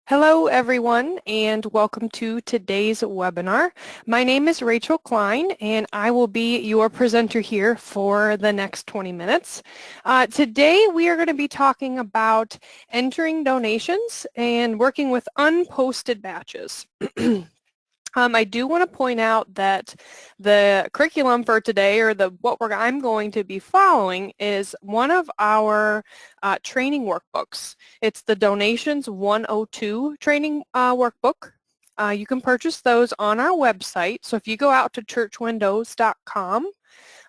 Hello everyone and welcome to today's webinar. My name is Rachel Klein and I will be your presenter here for the next 20 minutes. Today we are going to be talking about entering donations and working with unposted batches. I do want to point out that the curriculum for today, or I'm going to be following, is one of our training workbooks. It's the Donations 102 training workbook. You can purchase those on our website. So if you go out to churchwindows.com,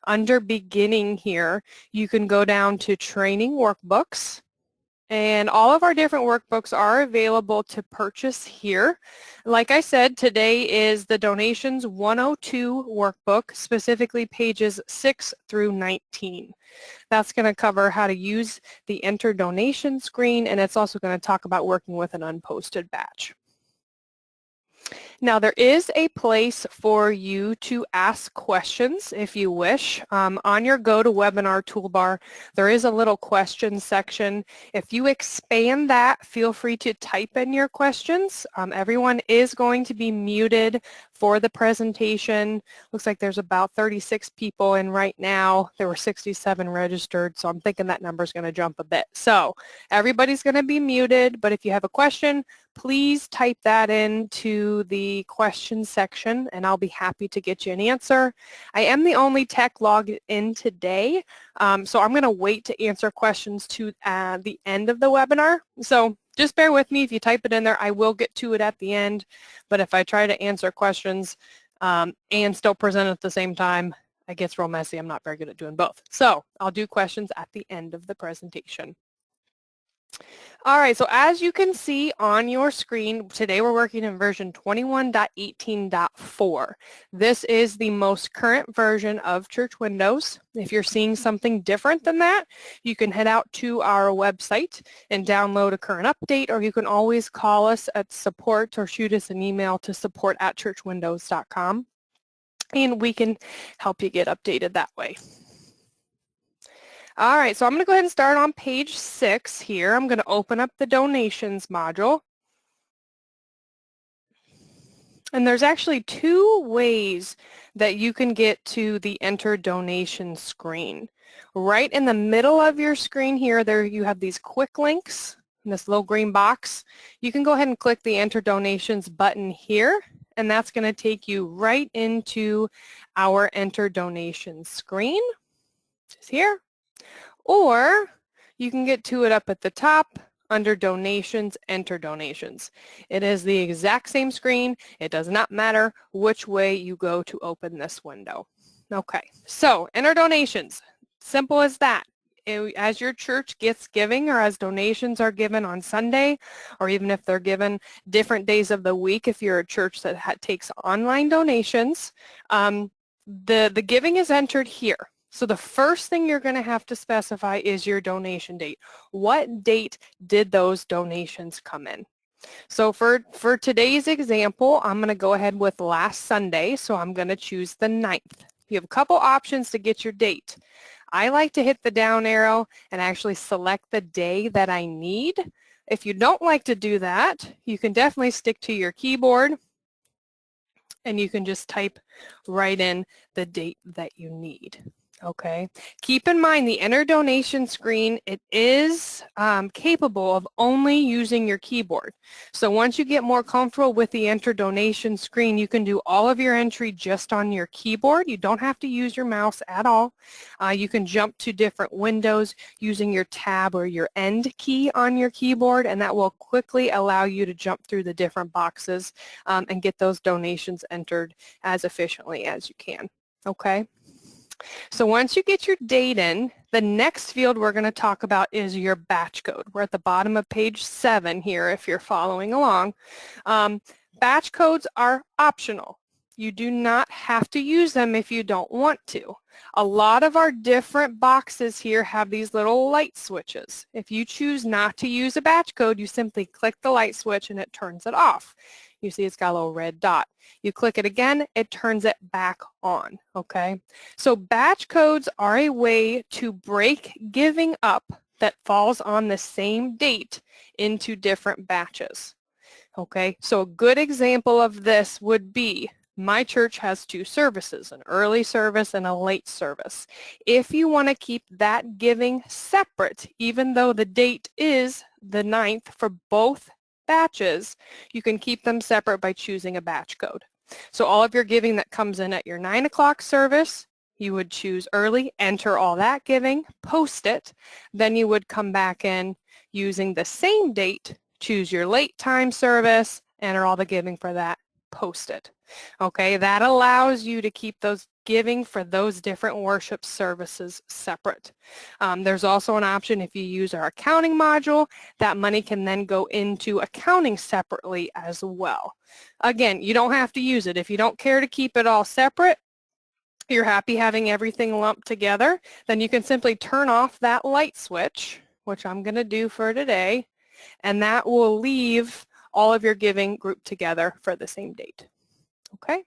under Beginning here, you can go down to Training Workbooks. And all of our different workbooks are available to purchase here. Like I said, today is the Donations 102 workbook, specifically pages 6 through 19. That's going to cover how to use the Enter Donation screen, and it's also going to talk about working with an unposted batch. Now there is a place for you to ask questions if you wish. On your GoToWebinar toolbar, there is a little question section. If you expand that, feel free to type in your questions. Everyone is going to be muted for the presentation. Looks like there's about 36 people in right now. There were 67 registered, so I'm thinking that number is going to jump a bit. So everybody's going to be muted, but if you have a question, please type that into the question section and I'll be happy to get you an answer. I am the only tech logged in today, so I'm going to wait to answer questions to the end of the webinar. So just bear with me. If you type it in there, I will get to it at the end, but if I try to answer questions and still present at the same time, it gets real messy. I'm not very good at doing both. So I'll do questions at the end of the presentation. All right, so as you can see on your screen, today we're working in version 21.18.4. This is the most current version of Church Windows. If you're seeing something different than that, you can head out to our website and download a current update, or you can always call us at support or shoot us an email to support@churchwindows.com, and we can help you get updated that way. All right, so I'm going to go ahead and start on page 6 here. I'm going to open up the donations module. And there's actually two ways that you can get to the Enter Donation screen. Right in the middle of your screen here, there you have these quick links in this little green box. You can go ahead and click the Enter Donations button here, and that's going to take you right into our Enter Donation screen, which is here. Or you can get to it up at the top under Donations, Enter Donations. It is the exact same screen. It does not matter which way you go to open this window. Okay, so Enter Donations, simple as that. As your church gets giving, or as donations are given on Sunday, or even if they're given different days of the week, if you're a church that takes online donations, the giving is entered here. So the first thing you're going to have to specify is your donation date. What date did those donations come in? So for today's example, I'm going to go ahead with last Sunday, so I'm going to choose the 9th. You have a couple options to get your date. I like to hit the down arrow and actually select the day that I need. If you don't like to do that, you can definitely stick to your keyboard and you can just type right in the date that you need. Okay, keep in mind the Enter Donation screen, it is capable of only using your keyboard. So once you get more comfortable with the Enter Donation screen, you can do all of your entry just on your keyboard. You don't have to use your mouse at all. You can jump to different windows using your tab or your end key on your keyboard, and that will quickly allow you to jump through the different boxes and get those donations entered as efficiently as you can. Okay. So once you get your date in, the next field we're going to talk about is your batch code. We're at the bottom of page 7 here if you're following along. Batch codes are optional. You do not have to use them if you don't want to. A lot of our different boxes here have these little light switches. If you choose not to use a batch code, you simply click the light switch and it turns it off. You see it's got a little red dot. You click it again, it turns it back on, okay? So batch codes are a way to break giving up that falls on the same date into different batches. Okay, so a good example of this would be my church has 2 services, an early service and a late service. If you want to keep that giving separate, even though the date is the 9th for both batches, you can keep them separate by choosing a batch code. So all of your giving that comes in at your 9 o'clock service, you would choose early, enter all that giving, post it, then you would come back in using the same date, choose your late time service, enter all the giving for that, post it. Okay, that allows you to keep those giving for those different worship services separate. There's also an option if you use our accounting module, that money can then go into accounting separately as well. Again, you don't have to use it. If you don't care to keep it all separate, you're happy having everything lumped together, then you can simply turn off that light switch, which I'm going to do for today, and that will leave all of your giving grouped together for the same date. Okay?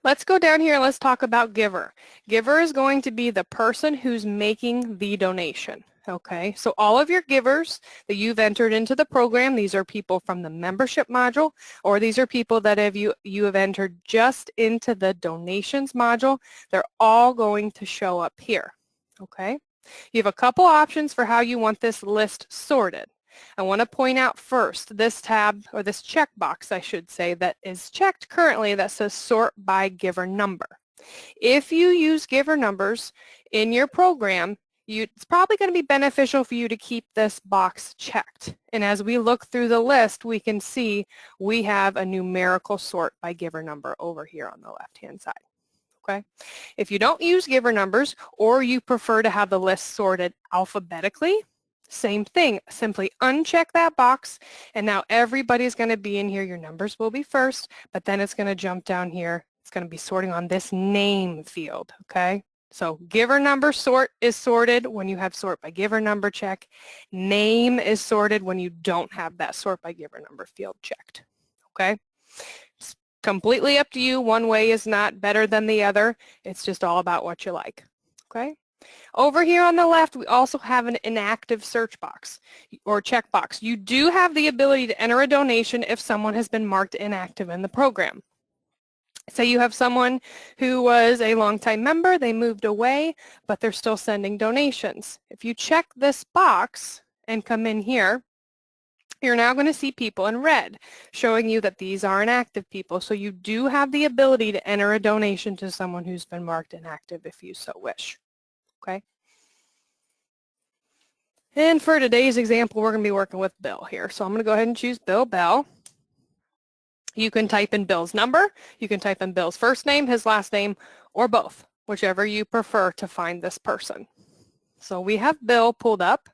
Let's go down here and let's talk about giver. Giver is going to be the person who's making the donation. Okay, so all of your givers that you've entered into the program, these are people from the membership module, or these are people that you have entered just into the donations module. They're all going to show up here. Okay, you have a couple options for how you want this list sorted. I want to point out first this tab, or this checkbox I should say, that is checked currently that says sort by giver number. If you use giver numbers in your program, it's probably going to be beneficial for you to keep this box checked. And as we look through the list, we can see we have a numerical sort by giver number over here on the left-hand side. Okay. If you don't use giver numbers, or you prefer to have the list sorted alphabetically, same thing, simply uncheck that box, and now everybody's going to be in here. Your numbers will be first, but then it's going to jump down here. It's going to be sorting on this name field, okay? So giver number sort is sorted when you have sort by giver number check. Name is sorted when you don't have that sort by giver number field checked, okay? It's completely up to you. One way is not better than the other. It's just all about what you like, okay? Over here on the left, we also have an inactive search box or checkbox. You do have the ability to enter a donation if someone has been marked inactive in the program. Say you have someone who was a longtime member, they moved away, but they're still sending donations. If you check this box and come in here, you're now going to see people in red, showing you that these are inactive people. So you do have the ability to enter a donation to someone who's been marked inactive if you so wish. Okay. And for today's example, we're going to be working with Bill here. So I'm going to go ahead and choose Bill Bell. You can type in Bill's number, you can type in Bill's first name, his last name, or both, whichever you prefer to find this person. So we have Bill pulled up.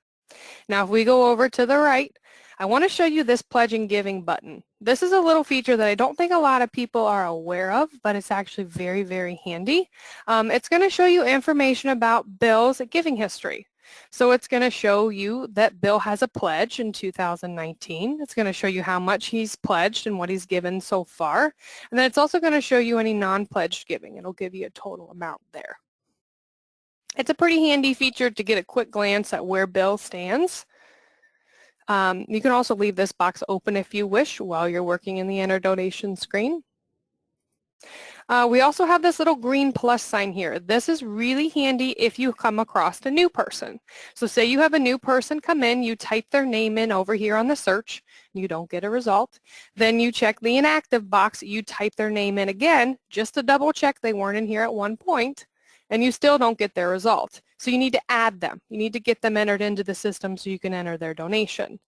Now if we go over to the right, I want to show you this Pledge and Giving button. This is a little feature that I don't think a lot of people are aware of, but it's actually very, very handy. It's going to show you information about Bill's giving history. So it's going to show you that Bill has a pledge in 2019. It's going to show you how much he's pledged and what he's given so far. And then it's also going to show you any non-pledged giving. It'll give you a total amount there. It's a pretty handy feature to get a quick glance at where Bill stands. You can also leave this box open if you wish while you're working in the Enter Donation screen. We also have this little green plus sign here. This is really handy if you come across a new person. So say you have a new person come in, you type their name in over here on the search, you don't get a result. Then you check the inactive box, you type their name in again, just to double check they weren't in here at one point, and you still don't get their result. So you need to add them. You need to get them entered into the system so you can enter their donation.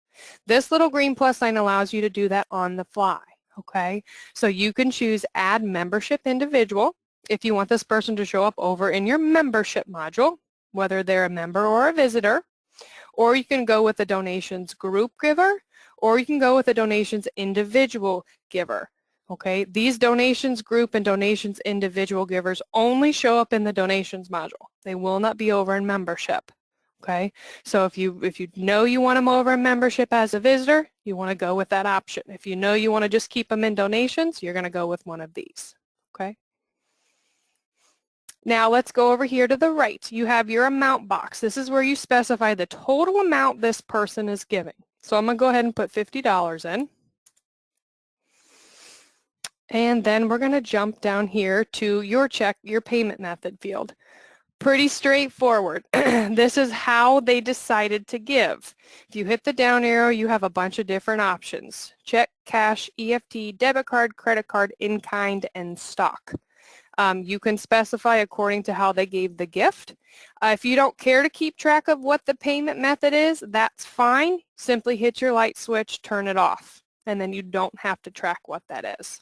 This little green plus sign allows you to do that on the fly. Okay, so you can choose Add Membership Individual if you want this person to show up over in your membership module, whether they're a member or a visitor, or you can go with the donations group giver, or you can go with the donations individual giver. Okay, these donations group and donations individual givers only show up in the donations module. They will not be over in membership. Okay, so if you know you want them over in membership as a visitor, you want to go with that option. If you know you want to just keep them in donations, you're going to go with one of these. Okay. Now let's go over here to the right. You have your amount box. This is where you specify the total amount this person is giving. So I'm going to go ahead and put $50 in. And then we're going to jump down here to your check, your payment method field. Pretty straightforward. This is how they decided to give. If you hit the down arrow, you have a bunch of different options. Check, cash, EFT, debit card, credit card, in-kind, and stock. You can specify according to how they gave the gift. If you don't care to keep track of what the payment method is, that's fine. Simply hit your light switch, turn it off, and then you don't have to track what that is.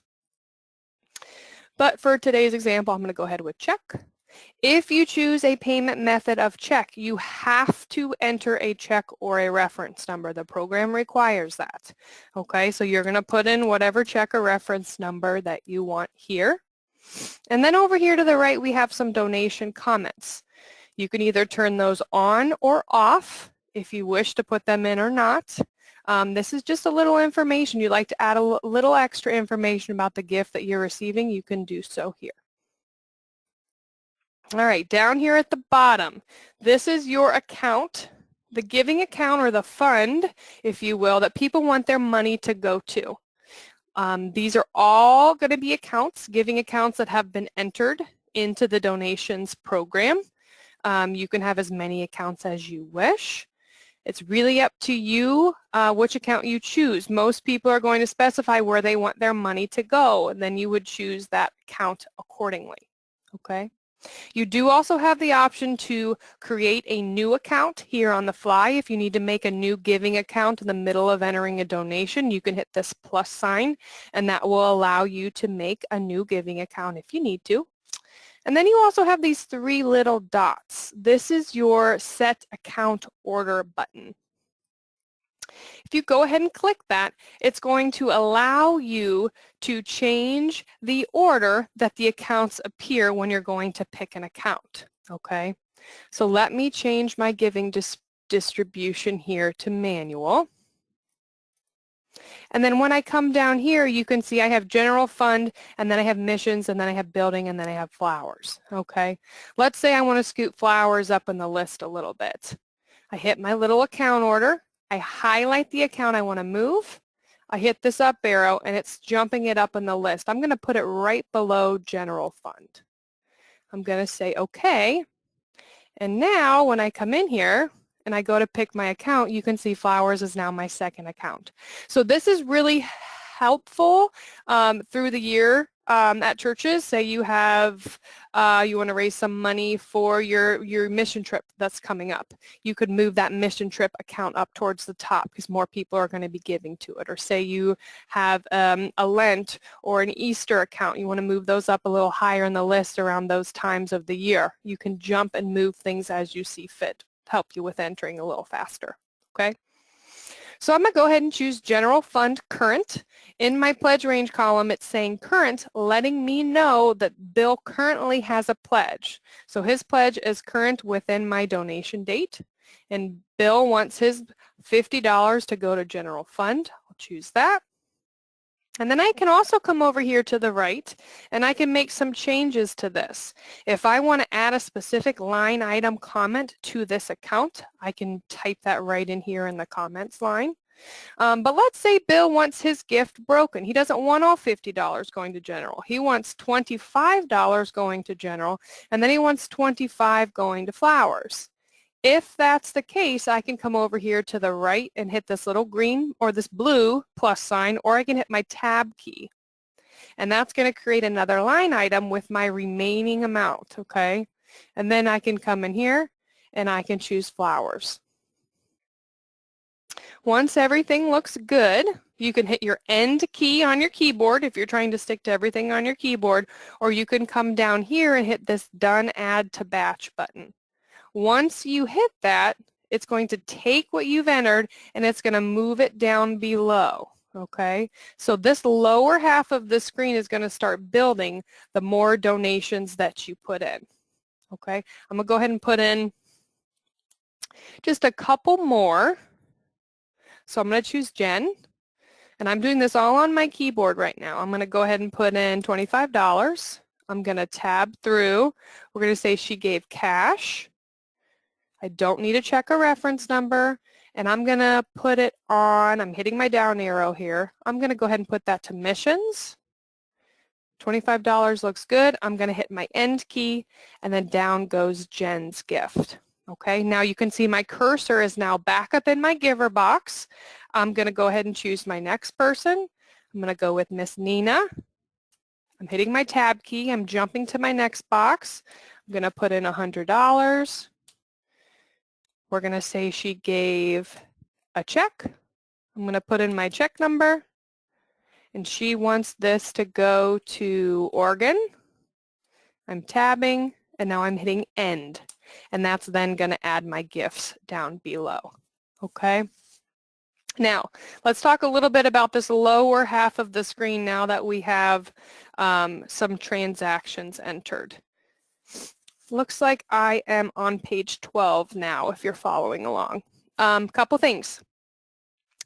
But for today's example, I'm going to go ahead with check. If you choose a payment method of check, you have to enter a check or a reference number. The program requires that. Okay, so you're going to put in whatever check or reference number that you want here. And then over here to the right, we have some donation comments. You can either turn those on or off if you wish to put them in or not. This is just a little information. You'd like to add a little extra information about the gift that you're receiving, you can do so here. All right, down here at the bottom, this is your account, the giving account or the fund, if you will, that people want their money to go to. These are all going to be accounts, giving accounts that have been entered into the donations program. You can have as many accounts as you wish. It's really up to you which account you choose. Most people are going to specify where they want their money to go, and then you would choose that account accordingly. Okay. You do also have the option to create a new account here on the fly. If you need to make a new giving account in the middle of entering a donation, you can hit this plus sign, and that will allow you to make a new giving account if you need to. And then you also have these three little dots. This is your Set Account Order button. If you go ahead and click that, it's going to allow you to change the order that the accounts appear when you're going to pick an account. Okay, so let me change my giving distribution here to manual. And then when I come down here, you can see I have general fund, and then I have missions, and then I have building, and then I have flowers. Okay, let's say I want to scoot flowers up in the list a little bit. I hit my little account order. I highlight the account I want to move. I hit this up arrow, and it's jumping it up in the list. I'm going to put it right below general fund. I'm going to say OK. And now when I come in here and I go to pick my account, you can see flowers is now my second account. So this is really helpful through the year at churches. Say you have you want to raise some money for your mission trip that's coming up. You could move that mission trip account up towards the top because more people are going to be giving to it. Or say you have a Lent or an Easter account. You want to move those up a little higher in the list around those times of the year. You can jump and move things as you see fit to help you with entering a little faster. Okay. So I'm going to go ahead and choose General Fund Current. In my pledge range column, it's saying current, letting me know that Bill currently has a pledge. So his pledge is current within my donation date. And Bill wants his $50 to go to General Fund. I'll choose that. And then I can also come over here to the right, and I can make some changes to this. If I want to add a specific line item comment to this account, I can type that right in here in the comments line. But let's say Bill wants his gift broken. He doesn't want all $50 going to general. He wants $25 going to general, and then he wants $25 going to flowers. If that's the case, I can come over here to the right and hit this little green or this blue plus sign, or I can hit my tab key. And that's going to create another line item with my remaining amount, okay? And then I can come in here and I can choose flowers. Once everything looks good, you can hit your end key on your keyboard if you're trying to stick to everything on your keyboard, or you can come down here and hit this Done Add to Batch button. Once you hit that, it's going to take what you've entered and it's going to move it down below, okay? So this lower half of the screen is going to start building the more donations that you put in, okay? I'm going to go ahead and put in just a couple more. So I'm going to choose Jen, and I'm doing this all on my keyboard right now. I'm going to go ahead and put in $25. I'm going to tab through. We're going to say she gave cash. I don't need a check or reference number, and I'm going to put it on, I'm hitting my down arrow here. I'm going to go ahead and put that to missions. $25 looks good. I'm going to hit my end key, and then down goes Jen's gift. Okay, now you can see my cursor is now back up in my giver box. I'm going to go ahead and choose my next person. I'm going to go with Miss Nina. I'm hitting my tab key. I'm jumping to my next box. I'm going to put in $100. We're going to say she gave a check. I'm going to put in my check number, and she wants this to go to Oregon. I'm tabbing, and now I'm hitting end, and that's then going to add my gifts down below. Okay. Now, let's talk a little bit about this lower half of the screen now that we have some transactions entered. Looks like I am on page 12 now, if you're following along. Couple things.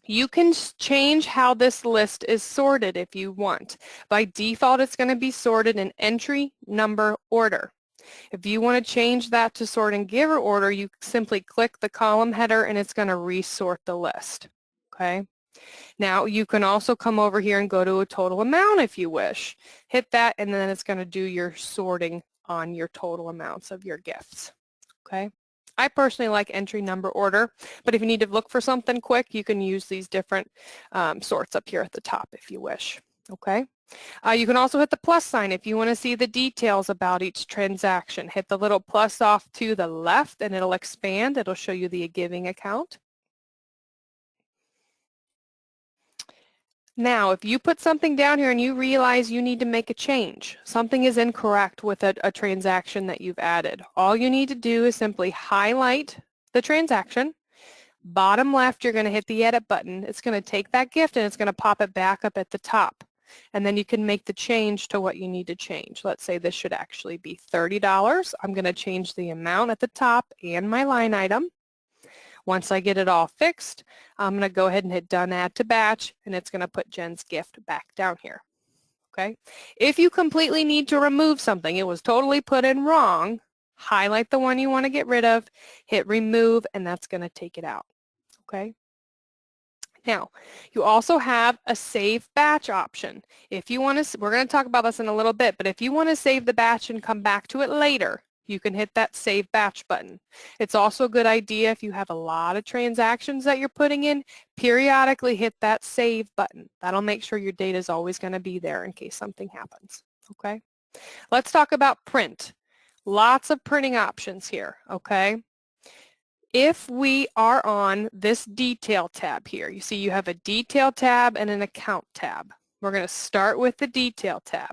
You can change how this list is sorted if you want. By default, it's going to be sorted in entry, number, order. If you want to change that to sort in giver order, you simply click the column header and it's going to resort the list. Okay. Now you can also come over here and go to a total amount if you wish. Hit that and then it's going to do your sorting on your total amounts of your gifts. Okay. I personally like entry, number, order, but if you need to look for something quick, you can use these different sorts up here at the top if you wish. Okay. You can also hit the plus sign if you want to see the details about each transaction. Hit the little plus off to the left and it'll expand. It'll show you the giving account. Now, if you put something down here and you realize you need to make a change, something is incorrect with a transaction that you've added, all you need to do is simply highlight the transaction. Bottom left, you're going to hit the edit button. It's going to take that gift and it's going to pop it back up at the top. And then you can make the change to what you need to change. Let's say this should actually be $30. I'm going to change the amount at the top and my line item. Once I get it all fixed, I'm going to go ahead and hit Done Add to Batch, and it's going to put Jen's gift back down here. Okay. If you completely need to remove something, it was totally put in wrong, highlight the one you want to get rid of, hit Remove, and that's going to take it out. Okay. Now, you also have a Save Batch option. If you want to, we're going to talk about this in a little bit, but if you want to save the batch and come back to it later, you can hit that Save Batch button. It's also a good idea if you have a lot of transactions that you're putting in, periodically hit that Save button. That'll make sure your data is always going to be there in case something happens. Okay. Let's talk about print. Lots of printing options here. Okay. If we are on this Detail tab here, you see you have a Detail tab and an Account tab. We're going to start with the Detail tab.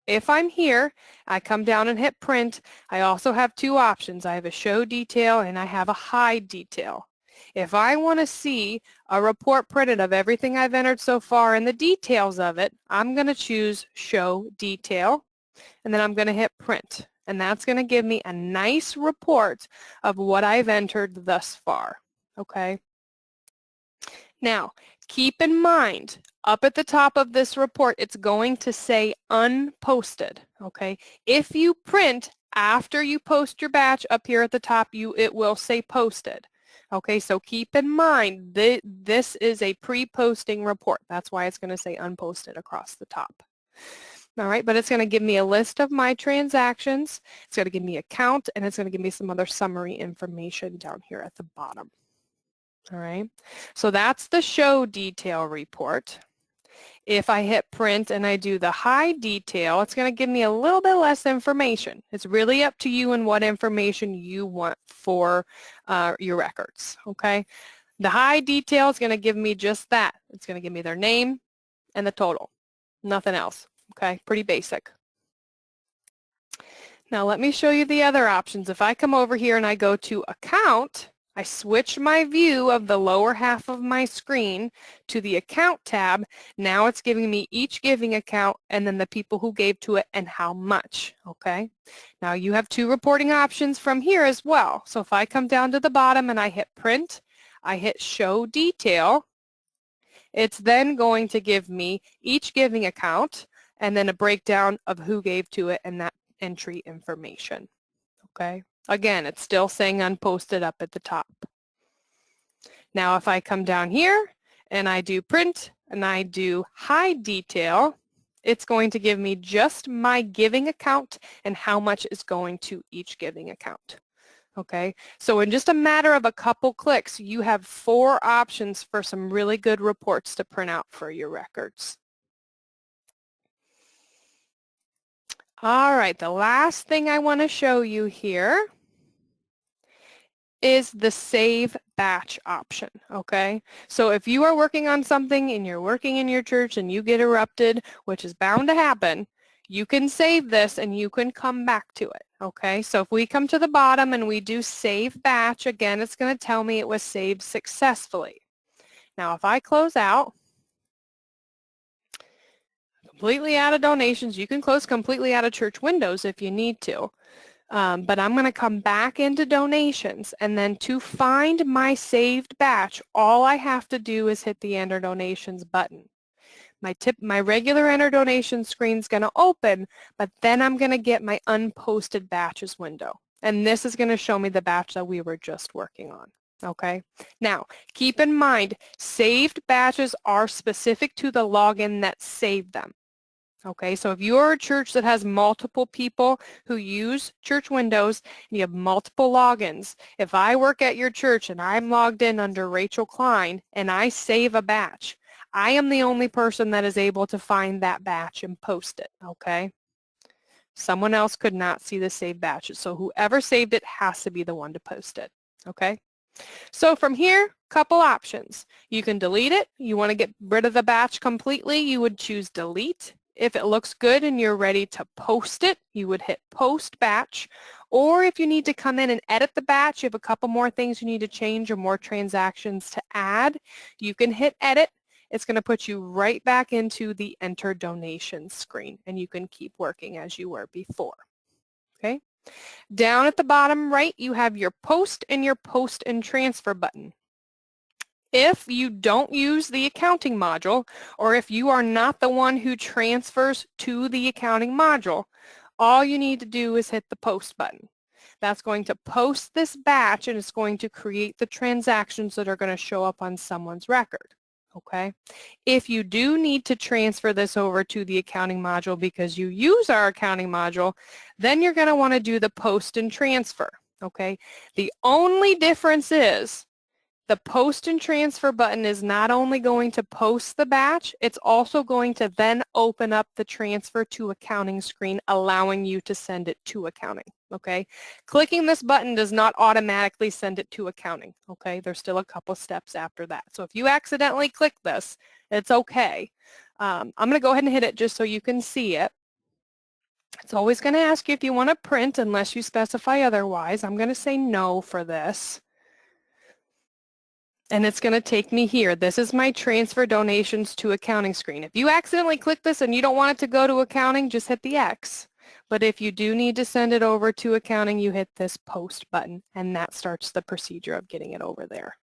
If I'm here, I come down and hit Print. I also have two options. I have a Show Detail and I have a Hide Detail. If I want to see a report printed of everything I've entered so far and the details of it, I'm going to choose Show Detail, and then I'm going to hit Print. And that's going to give me a nice report of what I've entered thus far. Okay. Now, keep in mind, up at the top of this report, it's going to say Unposted. Okay. If you print after you post your batch up here at the top, it will say Posted. Okay, so keep in mind that this is a pre-posting report. That's why it's going to say Unposted across the top. All right, but it's going to give me a list of my transactions. It's going to give me a count, and it's going to give me some other summary information down here at the bottom. All right, so that's the Show Detail report. If I hit Print and I do the Hide Detail, it's going to give me a little bit less information. It's really up to you and what information you want for your records. Okay, the Hide Detail is going to give me just that. It's going to give me their name and the total, nothing else. Okay, pretty basic. Now let me show you the other options. If I come over here and I go to Account, I switch my view of the lower half of my screen to the Account tab. Now it's giving me each giving account and then the people who gave to it and how much. Okay, now you have two reporting options from here as well. So if I come down to the bottom and I hit Print, I hit Show Detail, it's then going to give me each giving account and then a breakdown of who gave to it and that entry information. Okay. Again, it's still saying Unposted up at the top. Now if I come down here and I do print and I do hide detail, it's going to give me just my giving account and how much is going to each giving account. Okay, so in just a matter of a couple clicks, you have 4 options for some really good reports to print out for your records. All right, the last thing I want to show you here is the save batch option, okay? So if you are working on something and you're working in your church and you get erupted, which is bound to happen, you can save this and you can come back to it, okay? So if we come to the bottom and we do save batch, again, it's going to tell me it was saved successfully. Now if I close out, completely out of donations, you can close completely out of church windows if you need to. But I'm going to come back into donations, and then to find my saved batch, all I have to do is hit the Enter Donations button. My regular Enter Donations screen is going to open, but then I'm going to get my Unposted Batches window. And this is going to show me the batch that we were just working on. Okay, now keep in mind, saved batches are specific to the login that saved them. Okay, so if you're a church that has multiple people who use church windows and you have multiple logins, if I work at your church and I'm logged in under Rachel Klein and I save a batch, I am the only person that is able to find that batch and post it, okay? Someone else could not see the saved batches, so whoever saved it has to be the one to post it, okay? So from here, couple options. You can delete it. You want to get rid of the batch completely, you would choose delete. If it looks good and you're ready to post it, you would hit post batch. Or if you need to come in and edit the batch, you have a couple more things you need to change or more transactions to add, you can hit edit. It's going to put you right back into the Enter Donations screen, and you can keep working as you were before. Okay. Down at the bottom right, you have your post and your post and transfer button. If you don't use the accounting module, or if you are not the one who transfers to the accounting module, all you need to do is hit the post button. That's going to post this batch, and it's going to create the transactions that are going to show up on someone's record. Okay. If you do need to transfer this over to the accounting module because you use our accounting module, then you're going to want to do the post and transfer. Okay. The only difference is the post and transfer button is not only going to post the batch, it's also going to then open up the transfer to accounting screen, allowing you to send it to accounting, okay? Clicking this button does not automatically send it to accounting, okay? There's still a couple steps after that. So if you accidentally click this, it's okay. I'm going to go ahead and hit it just so you can see it. It's always going to ask you if you want to print unless you specify otherwise. I'm going to say no for this. And it's going to take me here. This is my transfer donations to accounting screen. If you accidentally click this and you don't want it to go to accounting, just hit the X. But if you do need to send it over to accounting, you hit this post button, and that starts the procedure of getting it over there.